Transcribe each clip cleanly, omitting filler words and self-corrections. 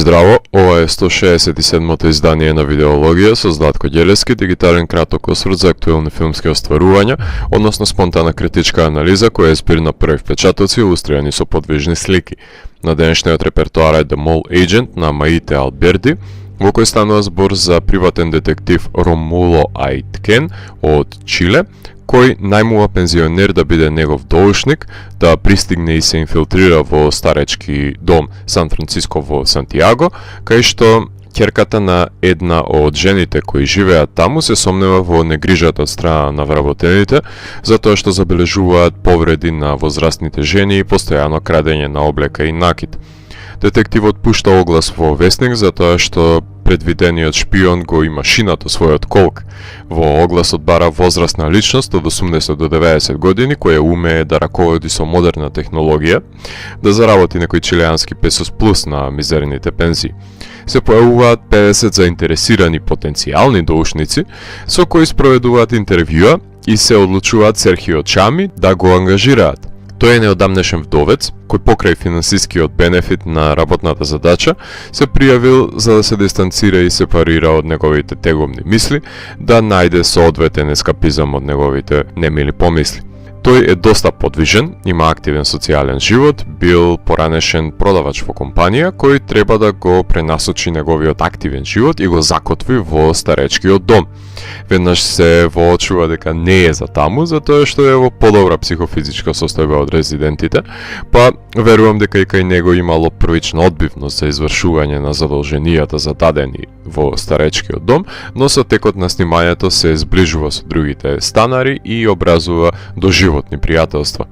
Здраво, ова е 167-то издание на Видеологија со Златко Ѓелески, дигитален краток осврт за актуелни филмски остварувања, односно спонтана критичка анализа која е збир на први впечатоци илустрирани со подвижни слики. На денешниот репертоар е The Mole Agent на Маите Алберди, во кој станува збор за приватен детектив Ромуло Аиткен од Чиле, кој најмува пензионер да биде негов доушник, да пристигне и се инфилтрира во старечки дом Сан Франциско во Сантиаго, кај што ќерката на една од жените кои живеат таму се сомнева во негрижата од страна на вработените, затоа што забележуваат повреди на возрастните жени и постојано крадење на облека и накид. Детективот пушта оглас во весник затоа што предвидениот шпион го има шинато својот колк. Во огласот бара возрастна личност од 80 до 90 години која умее да раководи со модерна технологија, да заработи некој чилеански песос плюс на мизерните пензии. Се појавуваат 50 заинтересирани потенцијални доушници со кои спроведуваат интервјуа и се одлучуваат Серхио Чами да го ангажираат. Тој е неодамнешен вдовец, кој покрај финансискиот бенефит на работната задача, се пријавил за да се дистанцира и сепарира од неговите тегобни мисли, да најде соодветен ескапизам од неговите немили помисли. Тој е доста подвижен, има активен социјален живот, бил поранешен продавач во компанија, кој треба да го пренасочи неговиот активен живот и го закотви во старечкиот дом. Веднаш се воочува дека не е за таму, затоа што е во подобра психофизичка состојба од резидентите, па верувам дека и кај него имало првична одбивност за извршување на задолженијата зададени во старечкиот дом, но со текот на снимањето се зближува со другите станари и образува доживотни пријателства.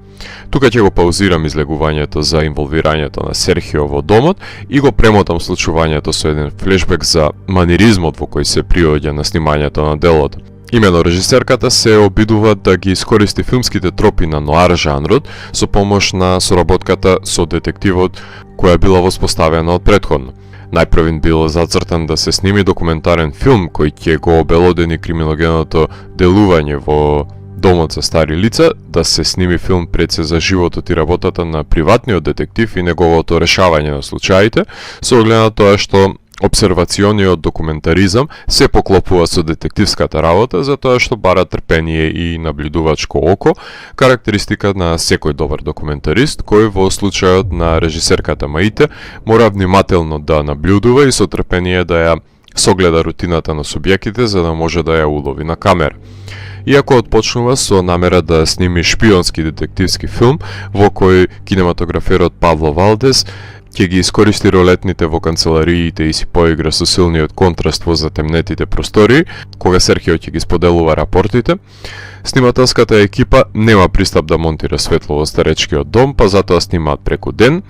Тука ќе го паузирам излегувањето за инволвирањето на Серхио во домот и го премотам случувањето со еден флешбек за маниризмот во кој се приоѓа на снимањето на делото. Имено режисерката се обидува да ги искористи филмските тропи на ноар жанрот со помош на соработката со детективот која била воспоставена од претходно. Најпрвин бил зацртан да се сними документарен филм кој ќе го обелодени криминогеното делување во домот за стари лица, да се сними филм пред се за животот и работата на приватниот детектив и неговото решавање на случаите, со оглед на тоа што обсервациониот документаризам се поклопува со детективската работа, затоа што бара трпение и наблюдувачко око, карактеристика на секој добар документарист, кој во случајот на режисерката Маите мора внимателно да наблюдува и со трпение да ја согледа рутината на субјектите за да може да ја улови на камера. Иако отпочнува со намера да сними шпионски детективски филм во кој кинематограферот Павло Валдес ќе ги искористи ролетните во канцелариите и си поигра со силниот контраст во затемнетите простории, кога Серхио ќе ги споделува рапортите, снимателската екипа нема пристап да монтира светло во старечкиот дом, па затоа снимаат преку ден,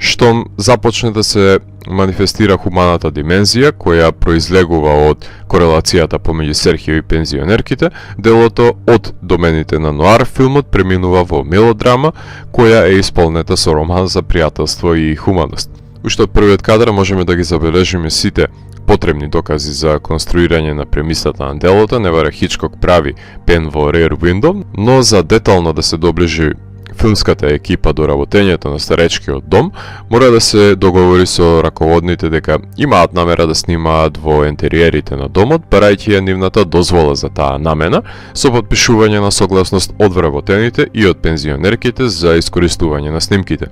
штом започне да се манифестира хуманата димензија која произлегува од корелацијата помеѓу Серхио и пензионерките, делото од домените на ноар филмот преминува во мелодрама која е исполнета со роман за пријателство и хуманост. Уште од првиот кадар можеме да ги забележиме сите потребни докази за конструирање на премисата на делото, невара Хичкок прави пен во Rear Window, но за детално да се доближи филмската екипа до работењето на старечкиот дом, мора да се договори со раководните дека имаат намера да снимаат во ентериерите на домот, барајќи ја нивната дозвола за таа намена, со потпишување на согласност од вработените и од пензионерките за искористување на снимките.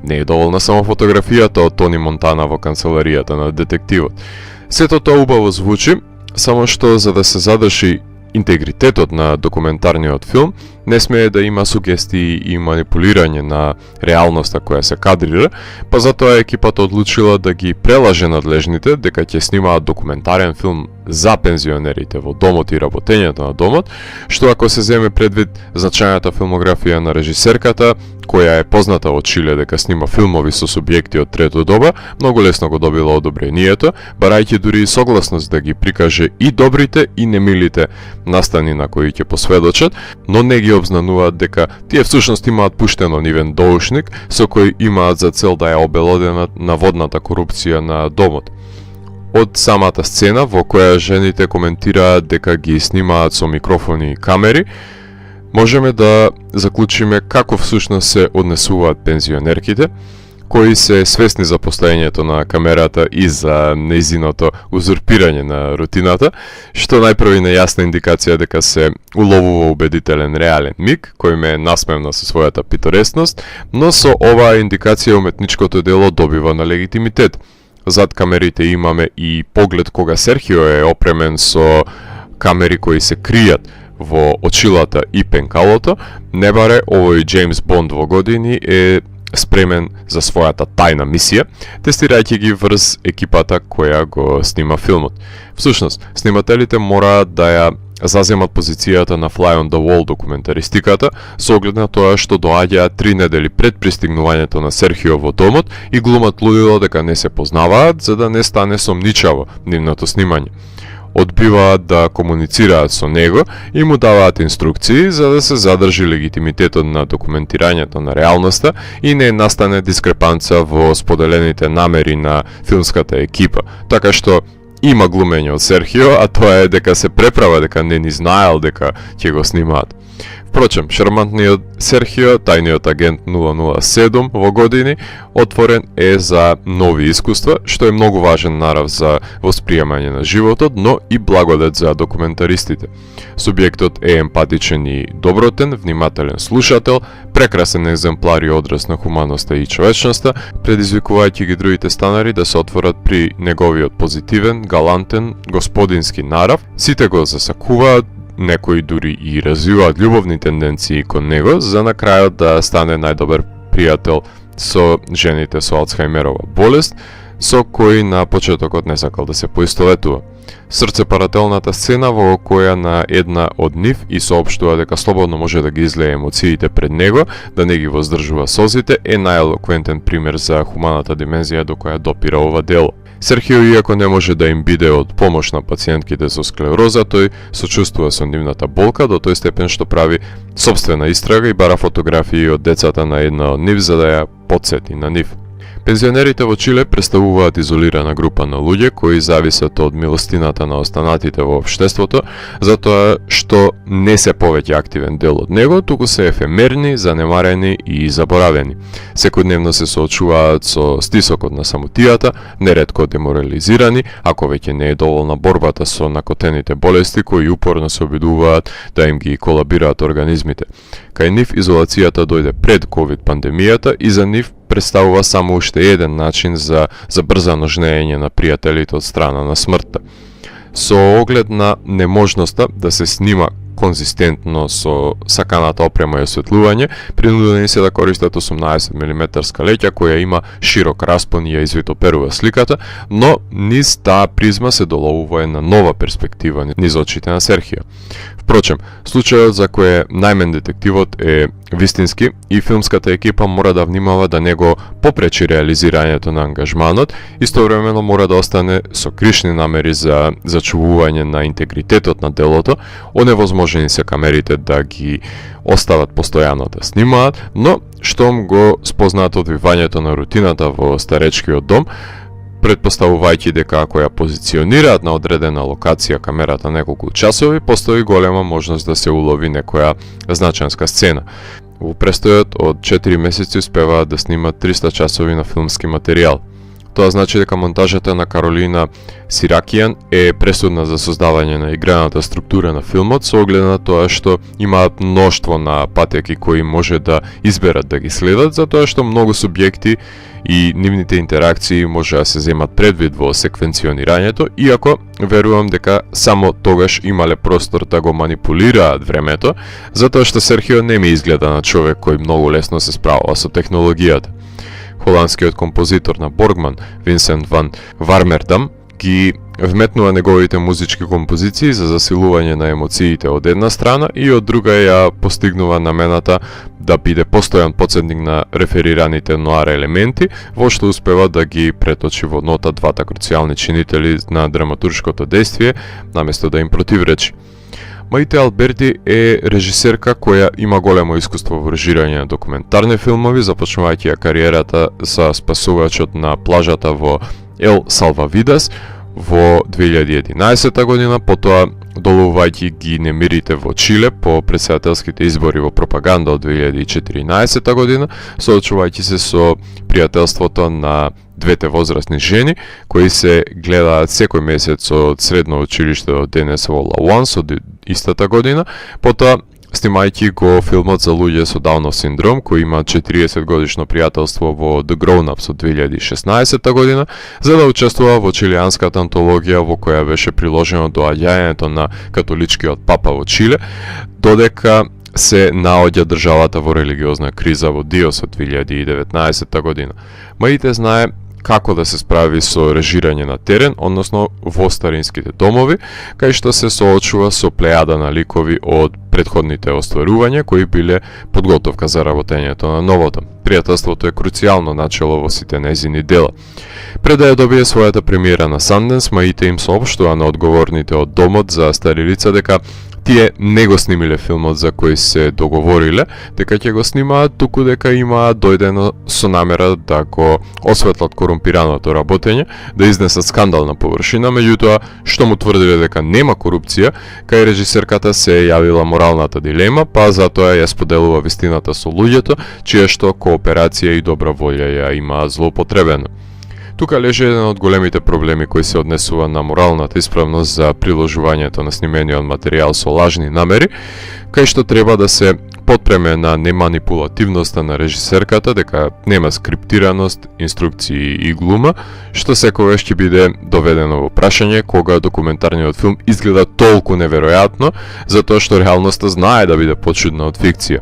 Не е доволна само фотографијата од Тони Монтана во канцеларијата на детективот. Сето тоа убаво звучи, само што за да се задржи интегритетот на документарниот филм, не смее да има сугестии и манипулирање на реалноста која се кадрира, па затоа екипата одлучила да ги прелаже надлежните дека ќе снимаат документарен филм за пензионерите во домот и работењето на домот, што ако се земе предвид значајната филмографија на режисерката, која е позната од Чиле дека снима филмови со субјекти од трето доба, многу лесно го добила одобрението, барајќи дури и согласност да ги прикаже и добрите и немилите настани на кои ќе посведочат, но не ги обзнануваат дека тие всушност имаат пуштено нивен доушник со кој имаат за цел да ја обелоденат наводната корупција на домот. Од самата сцена во која жените коментираат дека ги снимаат со микрофони и камери, можеме да заклучиме како всушност се однесуваат пензионерките, кои се свесни за постоењето на камерата и за нејзиното узурпирање на рутината, што најпрви на јасна индикација дека се уловува убедителен реален миг, кој ме насмевна со својата питоресност, но со оваа индикација уметничкото дело добива на легитимитет. Зад камерите имаме и поглед кога Серхио е опремен со камери кои се кријат во очилата и пенкалото, не баре овој Джеймс Бонд во години е спремен за својата тајна мисија, тестирајќи ги врз екипата која го снима филмот. Всушност, снимателите мораат да ја заземат позицијата на Fly on the Wall документаристиката, со оглед на тоа што доаѓаат 3 недели пред пристигнувањето на Серхио во домот и глумат лудило дека не се познаваат, за да не стане сомничаво нивното снимање. Одбиваат да комуницираат со него и му даваат инструкции за да се задржи легитимитетот на документирањето на реалноста и не настане дискрепанца во споделените намери на филмската екипа, така што има глумење од Серхио, а тоа е дека се преправа дека не ни знаел дека ќе го снимаат. Впрочем, шармантниот Серхио, тајниот агент 007 во години, отворен е за нови искуства, што е многу важен нарав за восприемање на животот, но и благодет за документаристите. Субјектот е емпатичен и добротен, внимателен слушател, прекрасен екземплар и одраз на хуманоста и човечноста, предизвикувајќи ги другите станари да се отворат при неговиот позитивен, галантен, господински нарав. Сите го засакуваат, некои дури и развиваат љубовни тенденции кон него, за на крајот да стане најдобар пријател со жените со Алцхајмерова болест, со кој на почетокот не сакал да се поистоветува. Срцепарателната сцена во која на една од нив и соопштува дека слободно може да ги излее емоциите пред него, да не ги воздржува созите, е најелоквентен пример за хуманата димензија до која допира ова дело. Серхио, иако не може да им биде од помош на пациентките со склероза, тој сочувствува со нивната болка до тој степен што прави сопствена истрага и бара фотографии од децата на една од нив за да ја потсети на нив. Пензионерите во Чиле представуваат изолирана група на луѓе кои зависат од милостината на останатите во општеството, затоа што не се повеќе активен дел од него, туку се ефемерни, занемарени и заборавени. Секојдневно се соочуваат со стисокот на самотијата, неретко деморализирани, ако веќе не е доволна борбата со накотените болести кои упорно се обидуваат да им ги колабираат организмите. Кај нив изолацијата дојде пред ковид пандемијата и за нив представува само уште еден начин за забрзано жнеење на пријателите од страна на смртта. Со оглед на неможноста да се снима конзистентно со саканата опрема и осветлување, принудени се да користат 18 мм леќа која има широк распон и ја извитоперува сликата, но низ таа призма се доловува една нова перспектива низ очите на Серхио. Впрочем, случајот за кој е најмен детективот е вистински и филмската екипа мора да внимава да не го попречи реализирањето на ангажманот, истовремено мора да остане со кришни намери за зачувување на интегритетот на делото, оневозможени се камерите да ги остават постојано да снимаат, но штом го спознаат одвивањето на рутината во старечкиот дом, предпоставувајќи дека ако ја позиционираат на одредена локација камерата неколку часови, постои голема можност да се улови некоја значајнска сцена. Во престојот од 4 месеци успеваат да снимат 300 часови на филмски материјал. Тоа значи дека монтажата на Каролина Сиракијан е пресудна за создавање на играната структура на филмот, со оглед на тоа што имаат мноштво на патеки кои може да изберат да ги следат, затоа што многу субјекти и нивните интеракции може да се земат предвид во секвенционирањето, иако верувам дека само тогаш имале простор да го манипулираат времето, затоа што Серхио не ми изгледа на човек кој многу лесно се справува со технологијата. Холандскиот композитор на Боргман, Винсент ван Вармердам, ги вметнува неговите музички композиции за засилување на емоциите од една страна и од друга ја постигнува намената да биде постојан потсетник на реферираните ноар елементи, во што успева да ги преточи во нота двата круцијални чинители на драматуршкото дејствие, наместо да им противречи. Маите Алберти е режисерка која има големо искуство во режирање на документарни филмови, започнувајќи ја кариерата со спасувачот на плажата во Ел Салвавидас во 2011 година, потоа долувувајќи ги немирите во Чиле по претседателските избори во пропаганда од 2014 година, соочувајќи се со пријателството на двете возрастни жени, кои се гледаат секој месец од средно училиште до денес во Лауанс од истата година, потоа снимајќи го филмот за луѓе со Даунов синдром, кои имаат 40 годишно пријателство во The Grown Ups од 2016 година, за да учествува во чилијанската антологија во која беше приложено доаѓањето на католичкиот папа во Чиле, додека се наоѓа државата во религиозна криза во Диос од 2019 година. Маите знае како да се справи со режирање на терен, односно во старинските домови, кај што се соочува со плејада на ликови од претходните остварувања кои биле подготовка за работењето на новото. Пријателството е круцијално начело во сите нејзини дела. Пред да ја добие својата премиера на Санденс, Маите им соопштува на одговорните од домот за стари лица дека тие не го снимиле филмот за кој се договориле, дека ќе го снимаат, туку дека имаат дојдено со намера да го осветлат корумпираното работење, да изнесат скандал на површина, меѓутоа, што му тврдиле дека нема корупција, кај режисерката се јавила моралната дилема, па затоа ја споделува вистината со луѓето, чија што кооперација и добра волја ја имаат злоупотребено. Тука лежи еден од големите проблеми кои се однесува на моралната исправност за приложувањето на снимениот материјал со лажни намери, кај што треба да се потпреме на неманипулативноста на режисерката, дека нема скриптираност, инструкции и глума, што секогаш ќе биде доведено во прашање кога документарниот филм изгледа толку неверојатно, затоа што реалноста знае да биде почудна од фикција.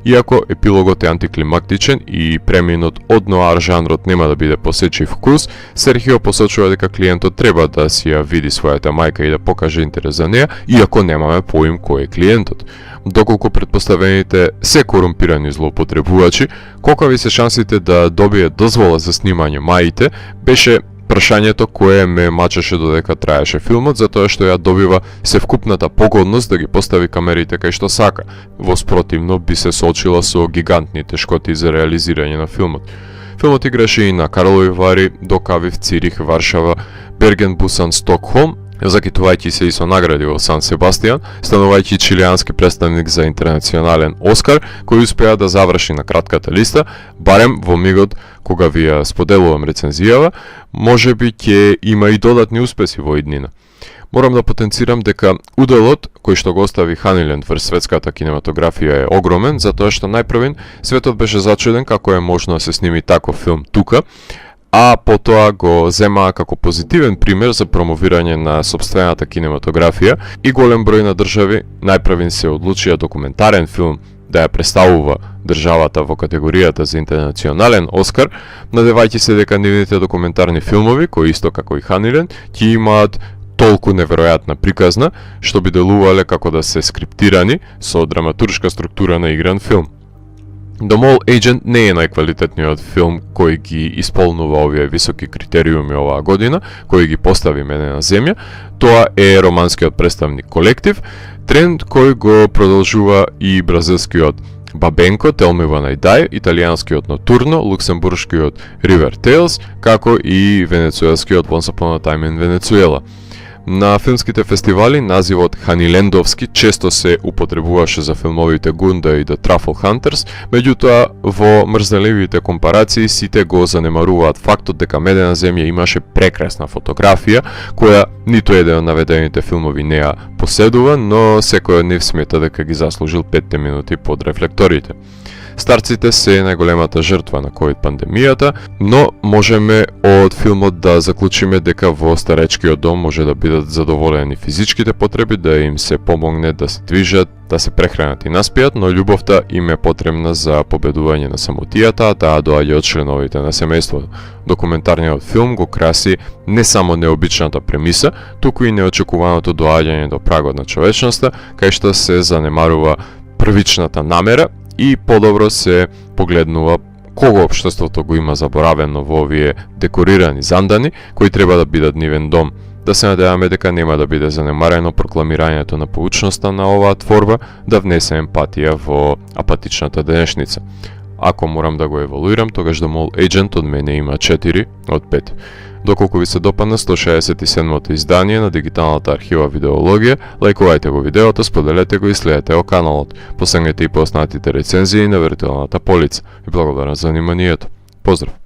Иако епилогот е антиклимактичен и преминот од ноар жанрот нема да биде посечив вкус, Серхио посочува дека клиентот треба да си ја види својата мајка и да покаже интерес за неа, иако немаме поим кој е клиентот. Доколку предпоставените се корумпирани злоупотребувачи, колкави се шансите да добие дозвола за снимање маите, беше прашањето кое ме мачеше додека траеше филмот, затоа што ја добива севкупната погодност да ги постави камерите кај што сака. Во спротивно би се соочила со гигантни тешкоти за реализирање на филмот. Филмот играше и на Карлови Вари, до Кавив, Цирих, Варшава, Берген, Бусан, Стокхолм, закитувајќи се и со награди во Сан Себастијан, станувајќи чилијански представник за интернационален Оскар, кој успеа да заврши на кратката листа, барем во мигот кога ви ја споделувам рецензијава, може би ќе има и додатни успеси во иднина. Морам да потенцирам дека уделот кој што го остави Ханиленд врз светската кинематографија е огромен, затоа што најпрвен светот беше зачуден како е можно да се сними таков филм тука, а потоа го земаа како позитивен пример за промовирање на сопствената кинематографија и голем број на држави најпрвен се одлучија документарен филм да ја представува државата во категоријата за интернационален Оскар, надевајќи се дека нивните документарни филмови, кои исто како и Ханилен, ќе имаат толку неверојатна приказна, што би делувале како да се скриптирани со драматуршка структура на игран филм. The Mole Agent не е најквалитетниот филм кој ги исполнува овие високи критериуми оваа година, кој ги постави Мене на земја. Тоа е романскиот представник Колектив, тренд кој го продолжува и бразилскиот Бабенко, Tell Me When I Die, италијанскиот Notturno, луксембуршкиот River Tales, како и венецуелскиот Once Upon a Time in Venezuela. На филмските фестивали називот Ханилендовски често се употребуваше за филмовите Гунда и The Truffle Hunters, меѓутоа во мрзеливите компарации сите го занемаруваат фактот дека Медена земја имаше прекрасна фотографија, која ниту еден од наведените филмови не ја поседува, но секој од нив смета дека ги заслужил 5 минути под рефлекторите. Старците се најголемата жртва на COVID пандемијата, но можеме од филмот да заклучиме дека во старечкиот дом може да бидат задоволени физичките потреби, да им се помогне да се движат, да се прехранат и наспијат, но љубовта им е потребна за победување на самотијата, а таа доаѓа од членовите на семејството. Документарниот филм го краси не само необичната премиса, туку и неочекуваното доаѓање до прагот на човечноста, кај што се занемарува првичната намера и подобро се погледнува кого општеството го има заборавено во овие декорирани зандани, кои треба да бидат нивен дом. Да се надеваме дека нема да биде занемарено прокламирањето на поучноста на оваа творба, да внесе емпатија во апатичната денешница. Ако морам да го евалуирам, тогаш The Mole Agent од мене има 4 од 5. Доколку ви се допадна 167-то издание на дигиталната архива Видеологија, лајкувајте го видеото, споделете го и следете го каналот. Посегнете и поснатите рецензии на виртуелната полица. И благодарам за вниманието. Поздрав!